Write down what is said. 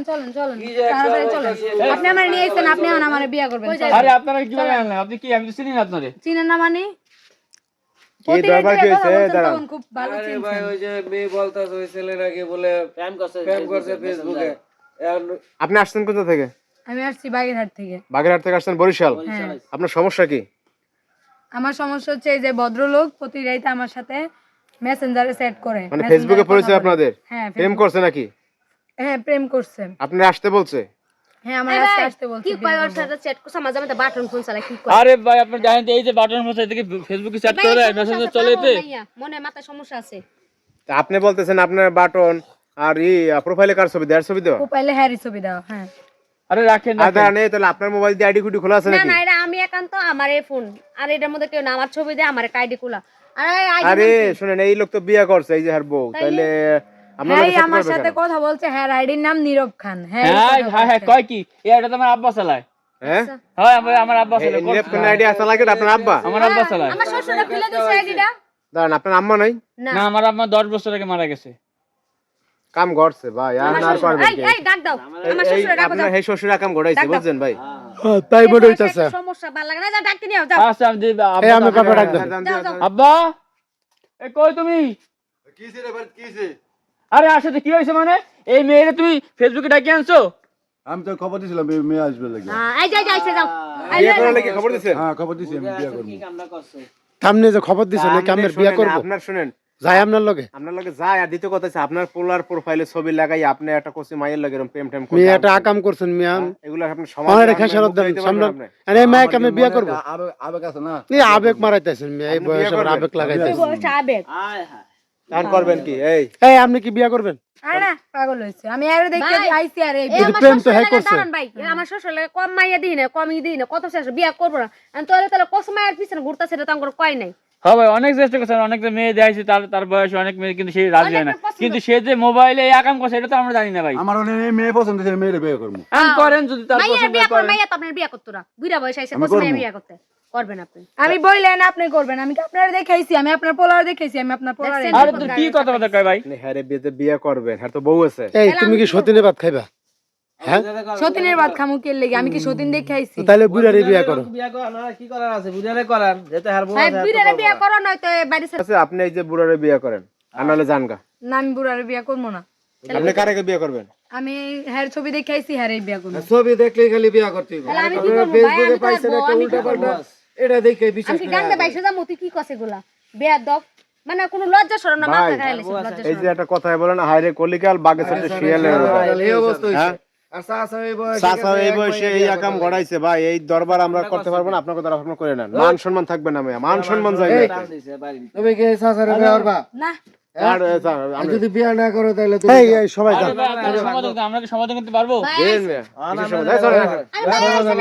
চলেন তাড়াতাড়ি চলেন আপনি আমার নিয়ে আইছেন আপনি এখন আমারে বিয়ে করবেন আরে আপনারা কি করে আনলেন আপনি কি আমি তো চিনি না আপনারে চিনেন না মানে এই দরবার কি হইছে দাঁড়ান খুব ভালো আরে চিনছেন ভাই ওই যে মেয়ে বলতাছে ওই ছেলে নাকি বলে প্রেম করছে ফেসবুকে আপনি আসছেন কোথা থেকে আমি আসছি বাগেরহাট থেকে বাগেরহাট থেকে আসছেন বরিশাল হ্যাঁ আপনার সমস্যা কি আমার সমস্যা হচ্ছে এই যে ভদ্রলোক প্রতি রাতে আমার সাথে মেসেঞ্জারে সেট করে মানে ফেসবুকে পরিচয় আপনাদের হ্যাঁ প্রেম করছে নাকি হ্যাঁ প্রেম করছে আপনি আসতে বলছে হ্যাঁ আমার আজকে আসতে বলছে কি কয় ওর সাথে চ্যাট করছ মাঝে মাঝে বাটন ফোন চালা কি কয় আরে ভাই আপনি জানেন তো এই যে বাটন মতো এদিকে ফেসবুকে চ্যাট করে মেসেঞ্জার চলে এতে মনে মাথা সমস্যা আছে তা আপনি বলতেছেন আপনার বাটন আর প্রোফাইলে কার ছবি দেওয়ার ছবি দাও মোবাইলে হ্যারি ছবি দাও হ্যাঁ আরে রাখেন আর নেই তাহলে আপনার মোবাইল দিয়ে আইডি কুটি খোলা আছে না নাকি না এটা আমি একান্ত আমার এই ফোন আর এটার মধ্যে কেউ না আমার ছবি দিয়ে আমার আইডি খোলা আরে আরে শুনেন এই লোক তো বিয়ে করছে এই যে হার বউ তাহলে হ্যাঁ আমার সাথে কথা বলছে হ্যাঁ আইডির নাম নীরব খান হ্যাঁ হ্যাঁ কয় কি এটা তো আমার আব্বা চালায় হ্যাঁ হয় আমার আব্বা চালায় নীরব কোন আইডি আছে লাগে আপনার আব্বা আমার আব্বা চালায় আমার শ্বশুরটা খুলে দিছে আইডিটা দাঁড়ান আপনার আম্মা নাই না আমার আম্মা 10 বছর আগে মারা গেছে কাম করছে ভাই আর না পারবেন এই এই ডাক দাও আমার শ্বশুরটা ডাকো আপনার এই শ্বশুর কাম গড়াইছে বুঝছেন ভাই তাই বড় হইতাছে সমস্যা ভালো লাগে না যা ডাকতে নিও যাও আচ্ছা আমি এই আমি বাবা ডাক দেন আব্বা এ কই তুমি কিছে রে ভাই কিছে আরে আসলে কি হইছে মানে এই মেয়েরে তুমি ফেসবুকে ডাকি আনছো আমি তো খবর দিছিলাম মেয়ে আসবে লাগি এই যাই যাইছে যাও বিয়ে করার লাগি খবর দিছেন হ্যাঁ খবর দিছি আমি বিয়ে করব সামনে যে খবর দিছেন নাকি আমরা বিয়া করব আপনার শুনেন যাই আপনার লগে আপনার লগে যায় আর দ্বিতীয় কথা হচ্ছে আপনার পোলার প্রোফাইলে ছবি লাগাই আপনি একটা কোসি মাইয়ের লগে এরকম প্রেম টেম মেয়ে একটা আকাম করছেন মিয়া এগুলো আপনি আমার সমাজে রেখা শরৎ দেন সামনে আরে মাইক আমি বিয়া করব আবেগ আছে না এই আবেগ মারাইতেছেন মিয়া এই বয়সে আবার আবেগ লাগাইতেছেন বয়স আবেগ দান করবেন কি এই এই আপনি কি বিয়া করবেন আরে না পাগল হইছে আমি আর দেখে আইছি আর এই এই আমার প্রেম তো শ্বশুর হ্যাঁ লাগে করছে। দাঁড়ান ভাই আমার শ্বশুর লাগে কম মাইয়া দিই না কমই দিই না কত শেষ বিয়া করবো না আমি তাহলে কস মায়ের পিছনে ঘুরতাছে এটা তো আমার কয় নাই হ্যাঁ ভাই অনেক চেষ্টা করছেন অনেক মেয়ে দেখাইছে তার বয়স অনেক মেয়ে কিন্তু সেই রাজি হয় না কিন্তু সে যে মোবাইলে এই আকাম করছে এটা তো আমরা জানি না ভাই আমার অনেক মেয়ে পছন্দ হয়েছে মেয়ের বিয়ে করব আম করেন যদি তার মাইয়া পছন্দ বিয়া কর করেন মাইয়া তো আপনার বিয়া করতো না বুইড়া বয়স আইছে কস মাইয়া বিয়া করতে করবেন আপনি আমি বললেন আপনি করবেন আমি কি আপনার দেখাইছি আমি আপনার পোলার দেখাইছি আমি আপনার পোলার আরে তুই কি কথা কয় ভাই আপনি হ্যারে বিয়েতে বিয়ে করবেন হ্যাঁ তো বউ আছে এই তুমি কি সতীনে ভাত খাইবা হ্যাঁ সতীনের বাদ খামু কে লাগি আমি কি সতীন দেখাইছি তাহলে বুড়ারে বিয়া করো বিয়া করার না কি করার আছে বুঝালে করার যেতে হারবো ভাই বুইড়া বিয়া করো নয়তো বাড়ি আছে আপনি এই যে বুড়ারে বিয়ে করেন আর নাহলে জানগা না আমি বুড়ার বিয়া করবো না আপনি কারাকে বিয়ে করবেন আমি হ্যার ছবি দেখাইছি হ্যার বিয়া করবো ছবি দেখলে খালি বিয়ে করতে হবে তাহলে আমি কি করব ভাই আমি তো পাইছেন একটা উল্টা পাল্টা এটা দেখে বিশ্বাস আমি কি গাঙ্গে বাইসে যাবো তুই কি কসে গুলা বিয়া দব মানে কোনো লজ্জা শরম না মাথা খাইলেছে লজ্জা এই যে একটা কথাই বলেন হায়রে কলিকাল বাগে সাথে শিয়ালের এই অবস্থা হ্যাঁ আর চাচা এই বয়স চাচা এই বয়সে এই আকাম গড়াইছে ভাই এই দরবার আমরা করতে পারবো না আপনার কথা আপনার করে নেন মান সম্মান থাকবে না মেয়ে মান সম্মান যায় না তুমি কি চাচারে বিয়ে করবা না আর আর যদি বিয়ে না করো তাহলে এই সবাই যান আমরা কি সমাধান করতে পারবো ভাই দেন মেয়ে কিছু সময় দেয়, চলেন। আরে ভাই